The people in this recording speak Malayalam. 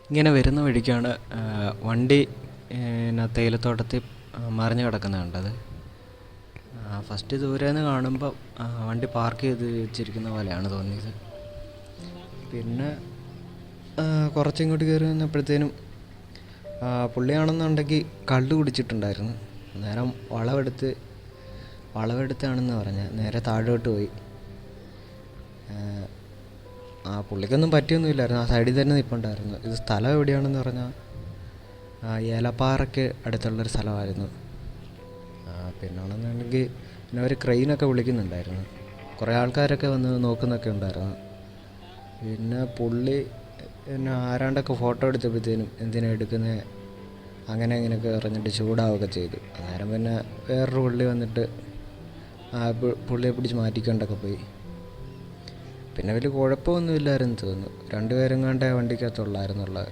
ഇങ്ങനെ വരുന്ന വഴിക്കാണ് വണ്ടി തേയിലത്തോട്ടത്തിൽ മറിഞ്ഞ് കിടക്കുന്നത് കണ്ടത്. ഫസ്റ്റ് ദൂരെ കാണുമ്പോൾ വണ്ടി പാർക്ക് ചെയ്ത് വെച്ചിരിക്കുന്ന പോലെയാണ് തോന്നിയത്. പിന്നെ കുറച്ചിങ്ങോട്ട് കയറി വന്നപ്പോഴത്തേനും പുള്ളിയാണെന്നുണ്ടെങ്കിൽ കള്ള് കുടിച്ചിട്ടുണ്ടായിരുന്നു. നേരം വളവെടുത്താണെന്ന് പറഞ്ഞത് നേരെ താഴോട്ട് പോയി. പുള്ളിക്കൊന്നും പറ്റിയൊന്നുമില്ലായിരുന്നു. ആ സൈഡിൽ തന്നെ നിൽപ്പുണ്ടായിരുന്നു. ഇത് സ്ഥലം എവിടെയാണെന്ന് പറഞ്ഞാൽ ഏലപ്പാറയ്ക്ക് അടുത്തുള്ളൊരു സ്ഥലമായിരുന്നു. പിന്നാണെന്നുണ്ടെങ്കിൽ പിന്നെ അവർ ക്രെയിനൊക്കെ വിളിക്കുന്നുണ്ടായിരുന്നു. കുറേ ആൾക്കാരൊക്കെ വന്ന് നോക്കുന്നൊക്കെ ഉണ്ടായിരുന്നു. പിന്നെ പുള്ളി പിന്നെ ആരാണ്ടൊക്കെ ഫോട്ടോ എടുത്തപ്പോഴത്തേനും എന്തിനാണ് എടുക്കുന്നത് അങ്ങനെ അങ്ങനെയൊക്കെ പറഞ്ഞിട്ട് ചൂടാവുകയൊക്കെ ചെയ്തു. അന്നേരം പിന്നെ വേറൊരു പുള്ളി വന്നിട്ട് പുള്ളിയെ പിടിച്ച് മാറ്റിക്കൊണ്ടൊക്കെ പോയി. പിന്നെ വലിയ കുഴപ്പമൊന്നുമില്ലായിരുന്നു തോന്നുന്നു. 2 പേരെങ്ങാണ്ടേ വണ്ടിക്കകത്തുള്ളായിരുന്നുള്ളത്.